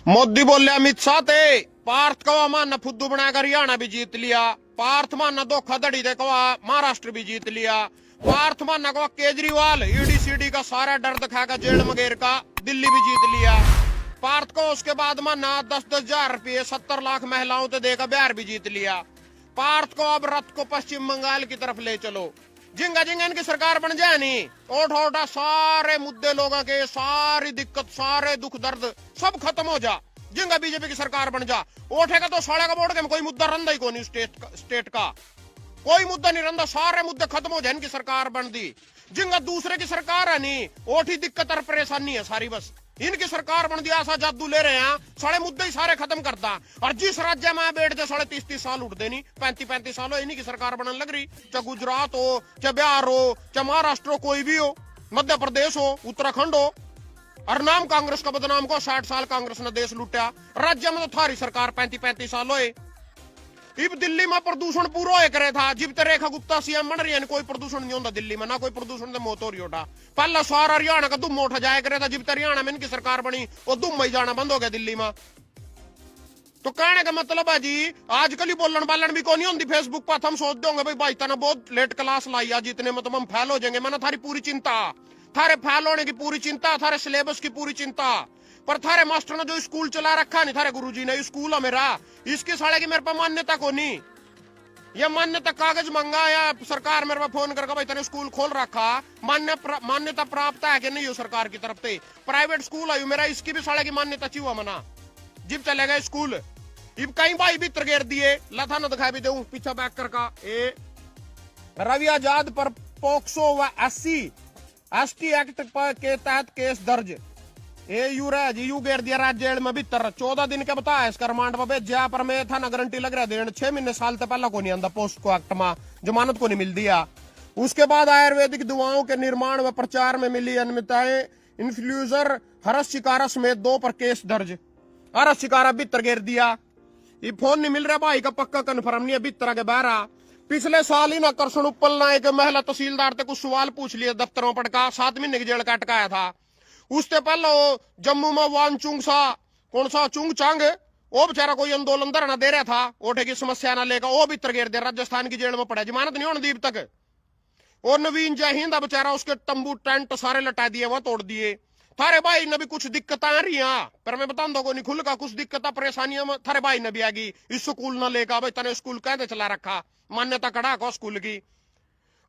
मोदी बोले अमित शाह थे पार्थ कवा माना फुद्दू बनाकर हरियाणा भी जीत लिया। पार्थ माना धोखाधड़ी दे कवा महाराष्ट्र भी जीत लिया। पार्थ माना कवा केजरीवाल ईडी सीडी का सारा डर दिखाकर जेल मगेर का दिल्ली भी जीत लिया। पार्थ को उसके बाद माना 10-10 हजार रुपये 70 लाख महिलाओं से देकर बिहार भी जीत लिया। पार्थ को अब रथ को पश्चिम बंगाल की तरफ ले चलो। जिंगा जिंगा इनकी सरकार बन जाए नहीं ओठा ओठा सारे मुद्दे लोगों के सारी दिक्कत सारे दुख दर्द सब खत्म हो जा। जिंगा बीजेपी की सरकार बन जा ओठे का तो साढ़े का बोर्ड के कोई मुद्दा रंदा ही कोई स्टेट का कोई मुद्दा नहीं रंदा सारे मुद्दे खत्म हो जाए इनकी सरकार बन दी। जिंगा दूसरे की सरकार है नहीं ओठी दिक्कत और परेशानी है सारी बस इनकी सरकार बन दिया ऐसा जादू ले रहे हैं सारे मुद्दे ही सारे खत्म करता। और जिस राज्य में बैठते साढ़े 30-30 साल उठते नहीं 35-35 साल हो इन्हीं की सरकार बनने लग रही। चाहे गुजरात हो चाहे बिहार हो चाहे महाराष्ट्र हो कोई भी हो मध्य प्रदेश हो उत्तराखंड हो और नाम कांग्रेस का बदनाम को 60 साल कांग्रेस ने देश लुटा। राज्य में तो थारी सरकार 35-35 साल हो। इब दिल्ली में प्रदूषण पूरा हो करे था जिब तक रेखा गुप्ता सीएम बन रही है कोई प्रदूषण नहीं होता दिल्ली में ना कोई प्रदूषण से मौत हो रही होता। पहला सारा हरियाणा का दुम उठा जाया करे था जिब तक हरियाणा में इनकी सरकार बनी वो दुम में जाना बंद हो गया दिल्ली में। तो कहने का मतलब है जी आजकल ही बोलन बालन भी कौन नहीं होती फेसबुक पर हम सोच दोगे भाई तना बहुत लेट क्लास लाई आज इतने में तो हम फेल हो जाएंगे। मैंने थारी पूरी चिंता थारे फेल होने की पूरी चिंता थारे सिलेबस की पूरी चिंता पर थारे मास्टर ने जो स्कूल चला रखा नहीं थारे गुरुजी ने स्कूल है मेरा इसके साले की मेरे पे मान्यता को नहीं या मान्यता कागज मंगा या सरकार मेरे पे फोन करके भाई तने स्कूल खोल रखा मान्यता प्राप्त है कि नहीं हो सरकार की तरफ से प्राइवेट स्कूल है मेरा इसकी भी साले की मान्यता चाहिए मना जिब चलेगा स्कूल इब कहीं भाई भी गिर दिए लथा न दिखाई भी दे पीछा बैक कर का ए रवि आजाद पर पोक्सो व एसटी एक्ट के तहत केस दर्ज यू गेर दिया राज्य जेल में भीतर 14 दिन के बताया इसका रिमांड में भेजा पर मैं था ना गारंटी लग रहा देन 6 महीने साल से पहला को नहीं आंदा पोस्ट को एक्ट में जमानत को नहीं मिल दिया। उसके बाद आयुर्वेदिक दवाओं के निर्माण व प्रचार में मिली अनियमितताएं इन्फ्लुएंसर हरस शिकारा समेत 2 पर केस दर्ज। हरस शिकारा भीतर घेर दिया ये फोन नहीं मिल रहा भाई का पक्का कन्फर्म नहीं है भीतर के बहरा। पिछले साल ही आकर्षण उपल नायक महिला तहसीलदार से कुछ सवाल पूछ लिए दफ्तरों पटका 7 महीने की जेल का अटकाया था। उससे पहले जम्मू में वानचुंग सा कौन सा चुंग चांग वो बेचारा कोई आंदोलन धरना दे रहा था ओठे की समस्या ना लेकर वो भी गिर दिया राजस्थान की जेल में पड़ा जमानत नहीं होने दी तक। और नवीन जय हिंद बेचारा उसके तंबू टेंट सारे लटा दिए वो तोड़ दिए। थारे भाई ने भी कुछ दिक्कत आ रही है पर मैं बता दो नहीं खुल का कुछ दिक्कत परेशानियां थारे भाई ने भी आ गई इस स्कूल न लेकर भाई तने स्कूल कहते चला रखा मान्यता कड़ा को स्कूल की।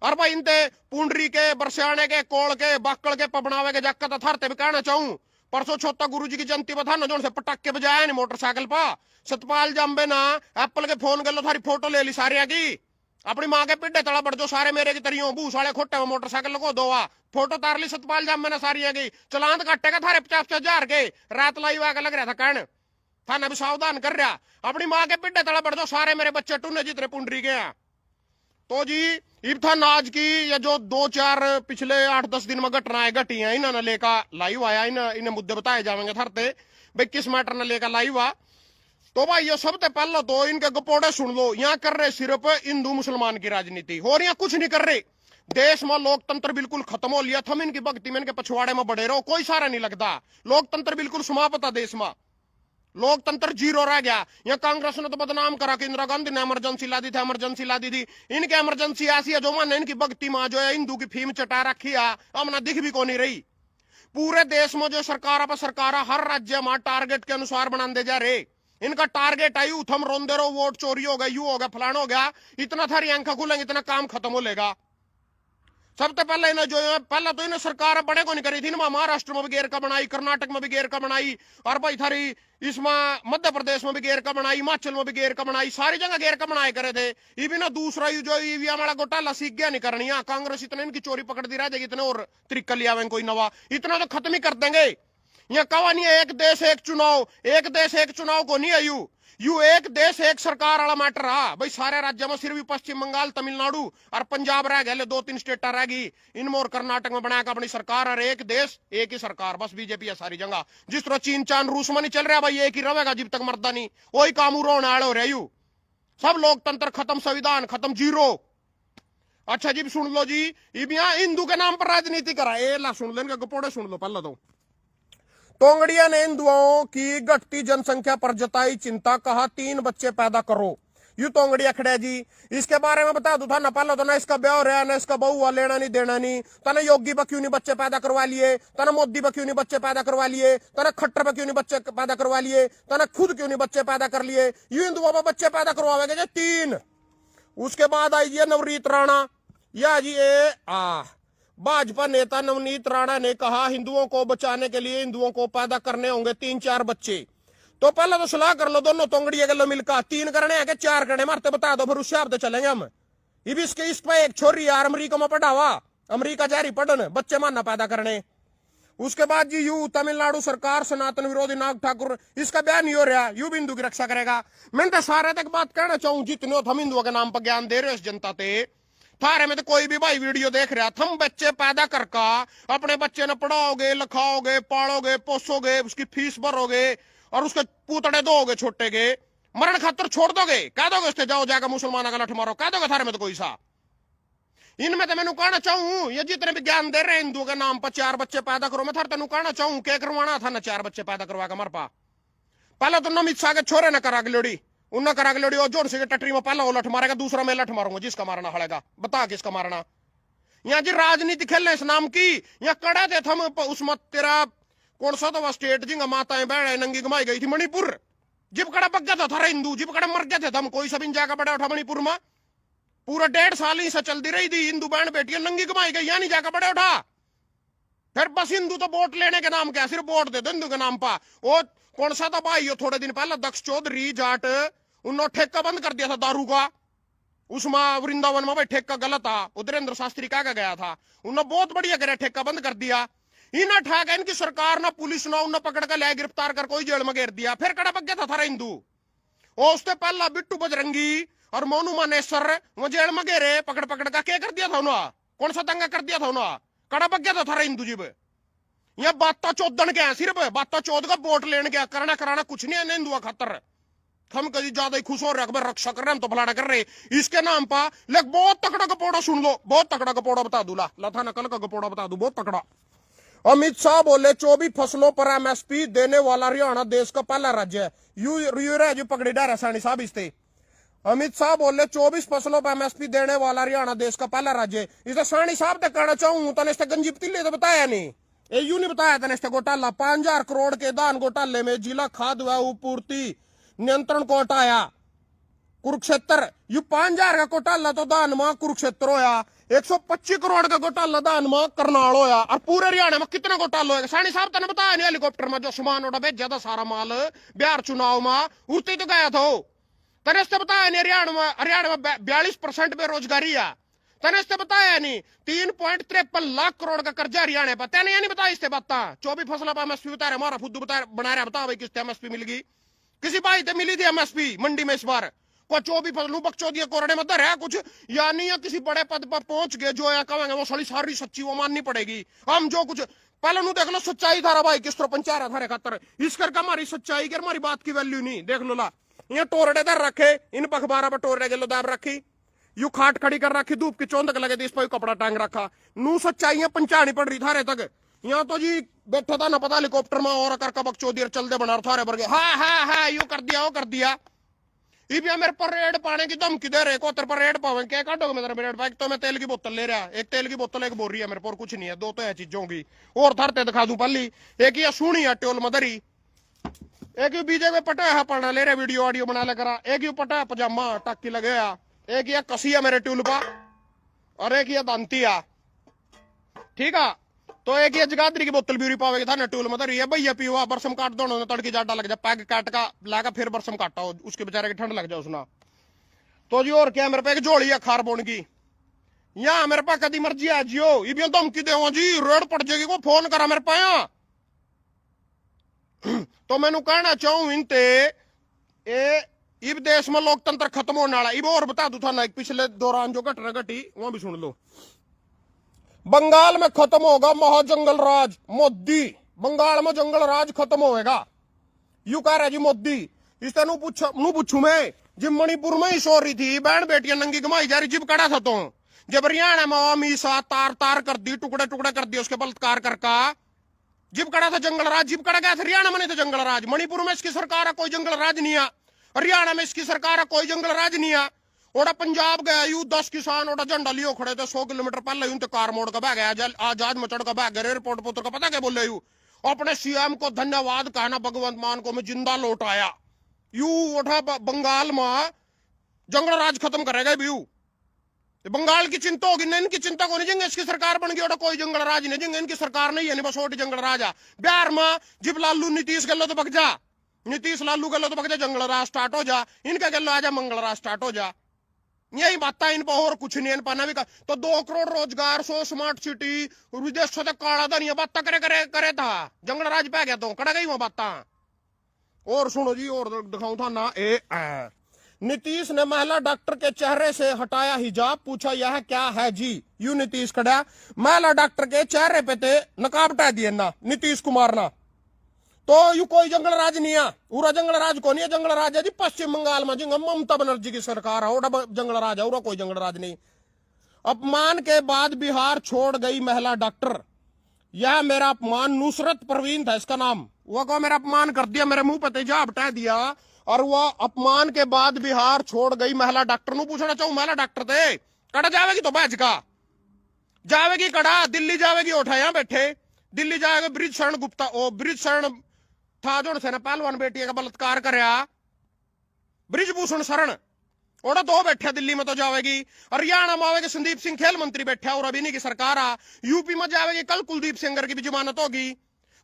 और भाई इनते पुंडरी के बरसियाने के कोल के बाकड़ के पबनावे के जक्का थारते भी कहना चाहूं परसों छोटा गुरुजी की जयंती बता ना जो से पटाखे बजाया नहीं मोटरसाइकिल पा सतपाल जम्बे ना एप्पल के फोन गलो थारी फोटो ले ली सारिया की अपनी माँ के पिड्डे तड़ा बढ़ जो सारे मेरे की तरियों बू साले खोटे में मोटरसाइकिल लगो दोवा फोटो तार ली सतपाल जम्बे ना सारिया की चलान काटेगा थारे 50-50 हजार के रात लाई वाके लग रहा था कहने थाना भी सावधान कर रहा अपनी माँ के पिड्डे तड़ा बढ़ जो सारे मेरे बच्चे टूने जितने पुंडरी के हैं। तो जी इब था नाज की या जो 2-4 पिछले 8-10 दिन में घटनाएं घटी हैं इन्होंने लेकर लाइव आया इन्हें मुद्दे बताए जाएंगे थरते भाई किस मैटर ने लेकर लाइव आ। तो भाई ये सबसे पहले तो इनके गपोड़े सुन लो यहाँ कर रहे सिर्फ हिंदू मुसलमान की राजनीति और यहाँ कुछ नहीं कर रहे। देश में लोकतंत्र बिल्कुल खत्म हो लिया थम इनकी भक्ति में इनके पछवाड़े में बढ़े रहो कोई सारा नहीं लगता। लोकतंत्र बिल्कुल समाप्त था देश में लोकतंत्र जीरो रह गया। यहाँ कांग्रेस ने तो बदनाम करा कि इंदिरा गांधी ने इमरजेंसी ला दी थी इमरजेंसी ला दी थी इनकी इमरजेंसी ऐसी है जो माने इनकी भक्ति मां जो है हिंदू की फीम चटा रखी है हमने दिख भी को नहीं रही। पूरे देश में जो सरकार पर सरकार हर राज्य में टारगेट के अनुसार बना दे जा रहे इनका टारगेट आई थम रोंदे रहो वोट चोरी हो गया यू हो गया फलाना हो गया इतना थारी आंखें खुलेंगे इतना काम खत्म हो लेगा। सबसे पहले इन्हें जो है पहले तो इन्हें सरकार बड़े को नहीं करी थी ना महाराष्ट्र में भी गेर का बनाई कर्नाटक में भी गेर का बनाई और भाई थारी इसमें मध्य प्रदेश में भी गेर का बनाई हिमाचल में भी गेर का बनाई सारी जगह गेर का बनाए करे थे। ये भी ना दूसरा जो ईवीएम वाला घोटाला सीख गया नहीं करनी कांग्रेस इतने इनकी चोरी पकड़ दी रह जाएगी इतने और तरीका लिया कोई नवा इतना तो खत्म ही कर देंगे। यहाँ कहा नहीं है एक देश एक चुनाव को नहीं है यू एक देश एक सरकार वाला मैटर रहा भाई सारे राज्यों में सिर्फ पश्चिम बंगाल तमिलनाडु और पंजाब रह गए 2-3 स्टेट रह गई इनमें और कर्नाटक में बनाया अपनी सरकार और एक देश एक ही सरकार बस बीजेपी है सारी जगह। जिस तरह चीन चांद रूस में नहीं चल रहा भाई एक ही रहेगा जब तक मरदा नहीं वही काम रोने आड़े हो रहे यू सब लोकतंत्र खत्म संविधान खत्म जीरो। अच्छा जी सुन लो जी यहाँ हिंदू के नाम पर राजनीति करा ए ला सुन लो इनके गपोड़े सुन लो पहले तोंगड़िया ने हिंदुओं की घटती जनसंख्या पर जताई चिंता, कहा 3 बच्चे पैदा करो। यू तोंगड़िया खड़े जी। इसके बारे में बता दू था ना, पहले तो ना इसका ब्याह रहा ना इसका बहू हुआ, लेना नहीं देना नहीं। तना योगी पर क्यों नहीं बच्चे पैदा करवा लिए, तना मोदी पर क्यों नहीं बच्चे पैदा करवा लिए, तना खट्टर पर क्यों नहीं बच्चे पैदा करवा लिए, तना खुद क्यों नहीं बच्चे पैदा कर लिए। यू हिंदुओं पर बच्चे पैदा करवाएंगे 3। उसके बाद आई जी नवनीत राणा, या जी भाजपा नेता नवनीत राणा ने कहा हिंदुओं को बचाने के लिए हिंदुओं को पैदा करने होंगे 3-4 बच्चे। तो पहले तो सलाह कर लो दोनों तोंगड़िया गलो मिलकर, 3 करने हैं कि 4 करने, मारते बता दो फिर उस हिसाब से चलेंगे हम। ये इसके इस पे एक छोरी यार अमरीका में पढ़ावा, अमरीका जारी पढ़न बच्चे मानना पैदा करने। उसके बाद जी यू तमिलनाडु सरकार सनातन विरोधी नाग ठाकुर, इसका बयान नहीं हो रहा, यू भी हिंदू की रक्षा करेगा। मैं तो सारे तक बात कहना चाहूं, जितने हम हिंदुओं के नाम पर ज्ञान दे रहे हो इस जनता ते, थारे में तो कोई भी भाई वीडियो देख रहा, थम बच्चे पैदा करका अपने बच्चे ने पढ़ाओगे, लिखाओगे, पालोगे, पोसोगे, उसकी फीस भरोगे और उसके पूतड़े दोगे छोटे के, मरण खातर छोड़ दोगे, कह दोगे उससे जाओ जाकर मुसलमानों का लठ मारो, कह दोगे थारे में तो कोई सा। इनमें तो मैं कहना चाहूं ये जितने भी ज्ञान दे रहे हिंदुओं के नाम पर 4 बच्चे पैदा करो, मैं थार तेन कहना चाहूं क्या करवाना था ना 4 बच्चे पैदा करवा के मर पा। पहले तो अमित शाह के छोरे ने करा के लोड़ी, उन्ना करा के लोड़ी, और जोर से टटरी में पहला वो लठ मारेगा, दूसरा मैं लठ मारूंगा, जिसका मारना हड़ेगा बता किसका मारना। यहाँ जी राजनीति खेलने इस नाम की, यहाँ कड़े थे हम उसमें तेरा कौन सा तो स्टेट जिंगा माताएं बहन नंगी घुमाई गई थी मणिपुर, जिब कड़ा पक गया था थारा हिंदू, जिब कड़ा मर गए थे हम, कोई सब इन जाकर बड़ा उठा मणिपुर में, पूरा 1.5 साल ही से चलती रही थी, हिंदू बहन बेटियां नंगी घुमाई गई, यहाँ नहीं जाकर बड़े उठा। फिर बस हिंदू तो वोट लेने के नाम क्या, सिर्फ वोट दे दो हिंदू के नाम पर। वो कौन सा था भाई थोड़े दिन पहले दक्ष चौधरी जाट, उन्होंने ठेका बंद कर दिया था दारू का, उसमें वृंदावन में भाई ठेका गलत था, उधरेंद्र शास्त्री कहा गया था, उन्होंने बहुत बढ़िया करे ठेका बंद कर दिया। इन्हें ठेका इनकी सरकार ना पुलिस ना उन्हें पकड़ कर ले गिरफ्तार कर कोई जेल में घेर दिया, फिर कड़ा पक गया था थारा हिंदू। और उससे पहला बिट्टू बजरंगी और मोनू मानेसर वो जेल में घेरे पकड़ पकड़ का, क्या कर दिया था उन्होंने, कौन सा दंगा कर दिया था उन्होंने, कड़ा पक गया था थारा हिंदू जीव। यह बाता चौदन के सिर्फ बाता चौथ का वोट लेने के, करना कराना कुछ नहीं है हिंदुआ खातर। हम कभी ज्यादा ही खुश हो रहे रक्षा कर रहे हम तो फलाना कर रहे इसके नाम पर। लेकिन बहुत तकड़ा कपोड़ा सुन लो, बहुत तकड़ा कपोड़ा बता दू, लथा नकल का कपोड़ा बता दू, बहुत तकड़ा। अमित शाह बोले 24 फसलों पर एमएसपी देने वाला हरियाणा देश का पहला राज्य है। यू पकड़ी डा सानी साहब इससे। अमित शाह बोले 24 फसलों पर एमएसपी देने वाला हरियाणा देश का पहला राज्य है। इसे सानी साहब तक कहना चाहूं तो इससे गंजी पतीले तो बताया नहीं, यू नहीं बताया था इससे घोटाला 5000 करोड़ के दान घोटाले में जिला खाद्य व पूर्ति नियंत्रण को हटाया कुरुक्षेत्र। यू 5000 का घोटाला तो दान में कुरुक्षेत्र होया, 125 करोड़ का घोटाला दान में करनाल होया, और पूरे हरियाणा में कितने घोटाला होगा सानी साहब तने बताया नहीं। हेलीकॉप्टर में जो सामान उड़ा भेजा था सारा माल बिहार चुनाव में उतने तो गया था, तने इससे बताया नहीं। हरियाणा में 42% बेरोजगारी है, तने इससे बताया नहीं। 3.53 लाख करोड़ का कर्जा हरियाणा पर, तेने ये नहीं बताया इससे बात। 24 फसलों पर एमएसपी बता रहे, हमारा फुद्दू बना रहा, बता भाई किससे एमएसपी मिलेगी, किसी भाई से मिली थी एमएसपी मंडी में इस बार को 24 फसलों बकचोदिया कोरड़े में दर है कुछ, या नहीं या किसी बड़े पद पर पहुंच गए जो या कहेंगे वो सारी सच्ची वो माननी पड़ेगी। हम जो कुछ पहले नु देख लो सच्चाई थारा भाई किस तरह पंचा रहा थारे खातर, इस करके हमारी सच्चाई की हमारी बात की वैल्यू नहीं। देख लो ला ये टोरडे दर रखे, इन पखबारा पर टोरडे गलो दाब रखी, यू खाट खड़ी कर रखी, धूप की चौंधक लगे थी, इस पर कपड़ा टांग रखा, नू सच्चाइयां पंचानी पड़ रही थारे तक। यहाँ तो जी बैठा था ना पता हेलीकॉप्टर में और करका बकचोदी चलते बना थारे भर गए, हाँ यू कर दिया वो कर दिया। इबिया मेरे पर रेड पाने की धमकी दे रहे, कोतर पर रेड पावे क्या काटोगे मेरे रेड पाइक। तो मैं तेल की बोतल ले रहा, एक तेल की बोतल एक बोल रही है मेरे पर, कुछ नहीं है, 2 तो है चीजों की और थरते दिखा दूं पल्ली। एक ये सुनी है ट्योल मदरी, एक यू बीजेपी पटा है पढ़ना ले रहे वीडियो ऑडियो बना ले करा, एक यू पटा पजामा टाकी लगे, एक ये कसिया मेरे ट्यूल पर, और एक ये दांतिया, ठीक है। तो एक ये जगाधरी की बोतल ब्यूरी पावेगी था ना टूल मदर, ये भैया पियो बरसम काट दो तड़की जाटा लग जाए, पैग काट का लाकर फिर बरसम काटा हो उसके बेचारे की ठंड लग जाए उसना। तो जी और क्या मेरे पे एक जोड़ी है खार बोन की, यहाँ मेरे पास कदी मर्जी आ जियो, ये धमकी दे जी रेड पड़ जाएगी को फोन करा मेरे पाया। तो मैनू कहना चाहूं इनते इब देश में लोकतंत्र खत्म होने वाला। इब और बता दू था ना पिछले दौरान जो घटना घटी वो भी सुन लो। बंगाल में खत्म होगा महाजंगल राज, मोदी बंगाल में जंगल राज खत्म होएगा, यू कह रहा जी मोदी। इससे नू पूछू मैं जब मणिपुर में ही सो रही थी बहन बेटियां नंगी घुमाई जा रही, जिब कड़ा था तो जब हरियाणा में मीसा तार तार कर दी, टुकड़े टुकड़े कर दिए उसके बलात्कार करका, जिब कड़ा था जंगल राज, जिब कड़ा गया था हरियाणा में नहीं था जंगल राज। मणिपुर में इसकी सरकार है, कोई जंगल राज नहीं है। हरियाणा में इसकी सरकार है, कोई जंगल राज नहीं है। ओड़ा पंजाब गया यू 10 किसान ओड़ा झंडा लियो खड़े थे 100 किलोमीटर पहले यूं कार मोड़ का बह गया, आजाद मचड़ का बह गया एयरपोर्ट पुत्र का पता क्या बोले यू अपने सीएम को धन्यवाद कहना भगवंत मान को मैं जिंदा लौट आया। यू उठा बंगाल में जंगल राज खत्म करेगा यू। बंगाल की चिंता होगी ना, इनकी चिंता को नहीं जेंगे इसकी सरकार बन गई ओटा कोई जंगल राज नहीं जेंगे, इनकी सरकार नहीं है नहीं बस ओटी जंगल राज आ। बिहार में जिब लालू नीतीश गलो तो बग जा, नीतीश लालू गलो तो बग जा जंगल राज स्टार्ट हो जा, इनका गलो आ जा मंगल राज स्टार्ट हो जा। यही बात इन पर और कुछ नहीं पाना भी का। तो 2 करोड़ रोजगार 100 स्मार्ट सिटी विदेश से काला धनिया बात करे करे करे था जंगल राज पै गया तो कड़ा गई वो बात। और सुनो जी और दिखाऊं था ना नीतीश ने महिला डॉक्टर के चेहरे से हटाया हिजाब, पूछा यह क्या है जी। यू नीतीश खड़ा महिला डॉक्टर के चेहरे पे थे नकाब हटा दिए ना नीतीश कुमार ना। तो यू कोई जंगल राज नहीं है, पूरा जंगल राज को नहीं है, जंगल राज है जी पश्चिम बंगाल में जिंगा ममता बनर्जी की सरकार है ओड़ा जंगल राज है, कोई जंगल राज नहीं। अपमान के बाद बिहार छोड़ गई महिला डॉक्टर, यह मेरा अपमान, नुसरत परवीन था इसका नाम, वो को मेरा अपमान कर दिया, मेरे मुंह पे तेजाब हटा दिया और वह अपमान के बाद बिहार छोड़ गई महिला डॉक्टर। नु पूछना चाहूं महिला डॉक्टर थे कड़ा जावेगी तो बैच का जावेगी कड़ा, दिल्ली जावेगी उठा यहां बैठे, दिल्ली जाएगा ब्रिज शरण गुप्ता, ओ ब्रिज शरण था जो से पहलवान बेटी का बलात्कार करया ब्रिजभूषण शरण ओड़ा तो बैठा दिल्ली में तो जावेगी। हरियाणा में आवेगी संदीप सिंह खेल मंत्री बैठा और अभी नहीं की सरकार आ। यूपी में जावेगी कल कुलदीप सेंगर की भी जमानत होगी।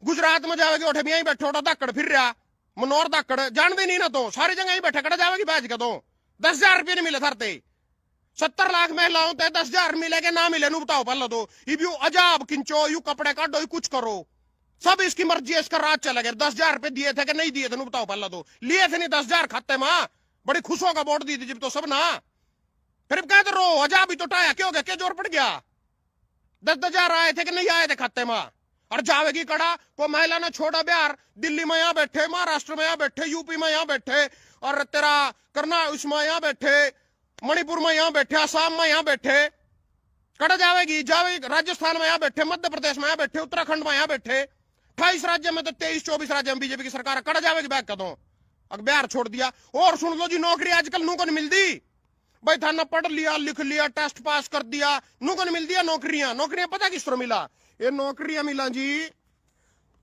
गुजरात में जावेगी उठे भी यहीं बैठे ओड़ा धाकड़ फिर रहा मनोहर धाकड़ जानते नहीं ना तो सारी जगह ही बैठे कड़ा जावेगी बैच का तो 10,000 रुपये नहीं मिले थरते 70 लाख महिलाओं ते 10,000 मिलेगा ना मिले नु बताओ पहले तो यू अजाब किंचो यू कपड़े काटो कुछ करो सब इसकी मर्जी है, इसका राज चला गया। 10,000 रुपये दिए थे कि नहीं दिए थे नु बताओ पहले तो लिए थे नहीं 10,000 खाते मां बड़ी खुश होगा वोट दी थी जब तो सब ना फिर कहते रो अजाब ही तो टाया क्यों गया क्या जोर पड़ गया 10,000 आए थे कि नहीं आए थे खाते मां। और जावेगी कड़ा को महिला ने छोड़ा बिहार दिल्ली में यहां बैठे महाराष्ट्र में यहां बैठे यूपी में यहां बैठे और तेरा करना उसमें यहां बैठे मणिपुर में यहां बैठे आसाम में यहां बैठे कड़ा जावेगी जावेगी राजस्थान में यहां बैठे मध्य प्रदेश में यहां बैठे उत्तराखंड में यहां बैठे 28 राज्य में तो 23-24 राज्य में बीजेपी की सरकार कड़ा जावेगी बैग का तो अगर बिहार छोड़ दिया। और सुन लो जी नौकरी आजकल नू को नहीं मिलती भाई थाना पढ़ लिया लिख लिया टेस्ट पास कर दिया नू को नहीं मिल दिया नौकरियां पता किस तरह मिला ये नौकरियां मिला जी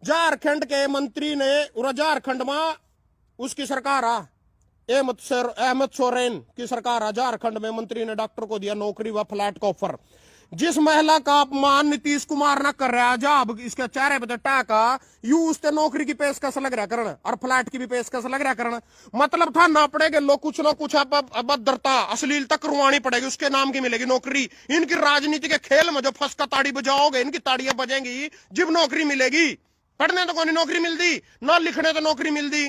झारखंड के मंत्री ने और झारखंड में उसकी सरकार आ अहमद सोरेन की सरकार आ झारखंड में मंत्री ने डॉक्टर को दिया नौकरी व फ्लैट का ऑफर। जिस महिला का अपमान नीतीश कुमार न कर रहा जब इसके चेहरे पे टाका यू उससे नौकरी की पेशकश लग रहा करण और फ्लैट की भी पेशकश लग रहा करण मतलब था ना पड़ेगा लोग कुछ ना कुछ अभद्रता अश्लीलता करवानी पड़ेगी उसके नाम की मिलेगी नौकरी। इनकी राजनीति के खेल में जो फंसका ताड़ी बजाओगे इनकी ताड़ियां बजेंगी जब नौकरी मिलेगी। पढ़ने तो कोई नौकरी मिलती ना लिखने तो नौकरी मिलती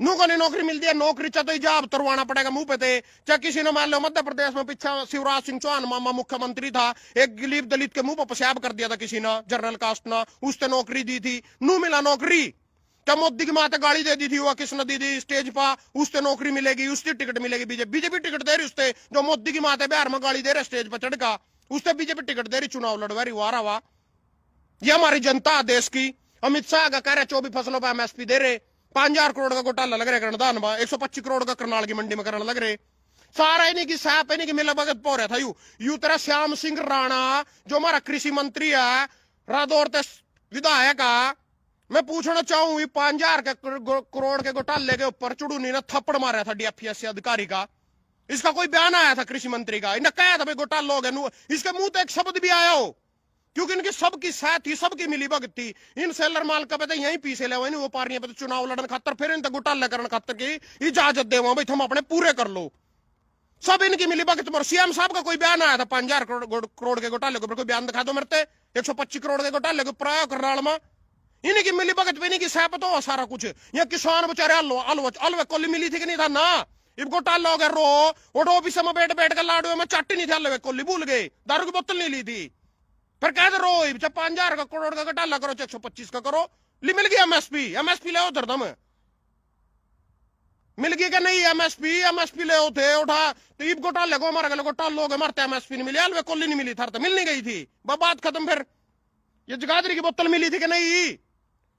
नू को नहीं नौकरी मिलती है नौकरी चाहे तो हिजाब तरवाना पड़ेगा मुंह पे थे। चाहे किसी ने मान लो मध्य प्रदेश में पीछा शिवराज सिंह चौहान मामा मुख्यमंत्री था एक गरीब दलित के मुंह पर पेशाब कर दिया था किसी ने जनरल कास्ट ना उसने नौकरी दी थी नू मिला नौकरी। क्या मोदी की माता गाड़ी दे दी थी वह किसने दी थी स्टेज पर उससे नौकरी मिलेगी उसकी टिकट मिलेगी बीजेपी टिकट दे रही उससे जो मोदी की माता बिहार में गाड़ी दे रहे स्टेज पर चढ़ का उससे बीजेपी टिकट दे रही चुनाव लड़वा रही वारा वाह ये हमारी जनता देश की। अमित शाह का कह रहे 24 फसलों पर एमएसपी दे रहे 5,000 करोड़ का घोटाला लग रहा करन 125 करोड़ का करनाल की मंडी में करने लग रहे सारा इन्हीं की साहब इन्हीं की मिला भगत पो रहा था यू तेरा श्याम सिंह राणा जो हमारा कृषि मंत्री है रादौर विधायक है मैं पूछना चाहूं 5,000 करोड़ के घोटाले के ऊपर चुड़ूनी ने थप्पड़ मारा था डीएफएससी अधिकारी का इसका कोई बयान आया था कृषि मंत्री का इन्हें कहा था भाई घोटाला हो गया इसके मुंह तो एक शब्द भी आया हो क्योंकि इनकी सबकी साथ थी सबकी मिली भगत थी इन सेलर माल का पता यहीं पीछे ले वो पारियां पे चुनाव लड़न खातर फिर इन घोटाला करने खातर की इजाजत दे भाई तुम अपने पूरे कर लो सब इनकी मिली भगत पर सीएम साहब का कोई बयान आया था 5,000 करोड़ के घोटाले के ऊपर कोई बयान दिखा दो मेरे 125 करोड़ के घोटाले के ऊपर करनाल में इन्हीं की मिली भगत पे इन्हीं की सहपत हो सारा कुछ यहाँ किसान बेचारे अलवे कोली मिली थी कि नहीं था ना इब घोटाला हो गया रो और ऑफिस में बैठ बैठ कर लाडू में चट्टी नहीं था अलवे कोली भूल गए दारू की बोतल नहीं ली थी फिर कहते रो 5,000 का करोड़ का घोटाला करो 125 का करो मिल गया एमएसपी ले धरदम मिल गई क्या नहीं एमएसपी ले थे उठा तो ईब घोटाले को हमारा घोटाला लोग मरते एमएसपी नहीं मिली अलवे कोली नहीं मिली थर तो मिल नहीं गई थी बात खत्म। फिर ये जगाधरी की बोतल मिली थी कि नहीं?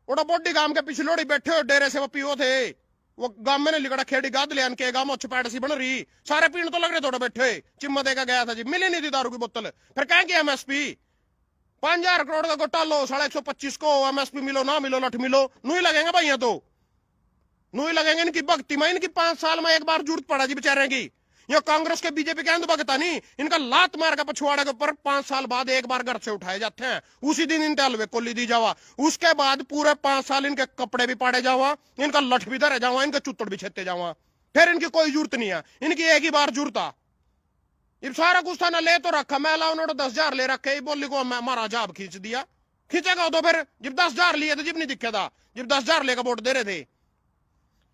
ओड़ा बॉडी गांव के पीछे लोड़ी बैठे हो डेरे से वो पियो थे, वो गांव में लिखड़ा खेड़ी गाद ले के गांव चपैड़ सी बन रही, सारे पीण तो लग रहे थोड़े बैठे, चिम्मा देकर गया था जी, मिली नहीं थी दारू की बोतल। फिर कहें कि एमएसपी 5,000 करोड़ का घोटालो, 125 को एमएसपी मिलो ना मिलो लठ मिलो, नू ही लगेंगे भाई, तो नू ही लगेंगे इनकी भक्ति में। इनकी 5 साल में एक बार जरूरत पड़ा जी बेचारे की। ये कांग्रेस के बीजेपी के भगता नहीं, इनका लात मार का पछुआड़े के ऊपर 5 साल बाद एक बार घर से उठाए जाते हैं, उसी दिन इनके हलवे कोली दी जावा, उसके बाद पूरे 5 साल इनके कपड़े भी पाड़े जावा, इनका लठ भी धरे जावा, इनके चुत्तड़ भी छेते जावा, फिर इनकी कोई जरूरत नहीं है। इनकी एक ही बार जरूरत था। ये सारा कुछ था ना, ले तो रखा, मैं लाओ 10,000 ले रखे, बोली को हमारा जाब खींच दिया, खींचेगा तो फिर जब 10,000 लिए थे, जब नहीं दिखे था, जब 10,000 लेकर वोट दे रहे थे।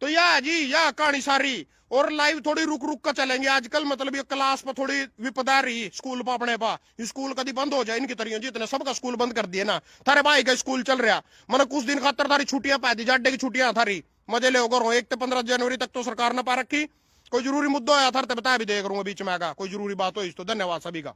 तो या जी या कहानी सारी। और लाइव थोड़ी रुक रुक कर चलेंगे आजकल, मतलब ये क्लास पर थोड़ी विपदा रही, स्कूल पर अपने पा स्कूल कभी बंद हो जाए इनकी तरियों, जितने सबका स्कूल बंद कर दिए ना, थारे भाई का स्कूल चल रहा, मतलब कुछ दिन खातर थारी छुट्टियां पा दी, जाडे की छुट्टियां थारी मजे ले होकर 1 से 15 जनवरी तक तो सरकार ने पा रखी। कोई जरूरी मुद्दा आया था तो बता भी देख रहा हूँ बीच में आगा, कोई जरूरी बात हो इस तो। धन्यवाद सभी का।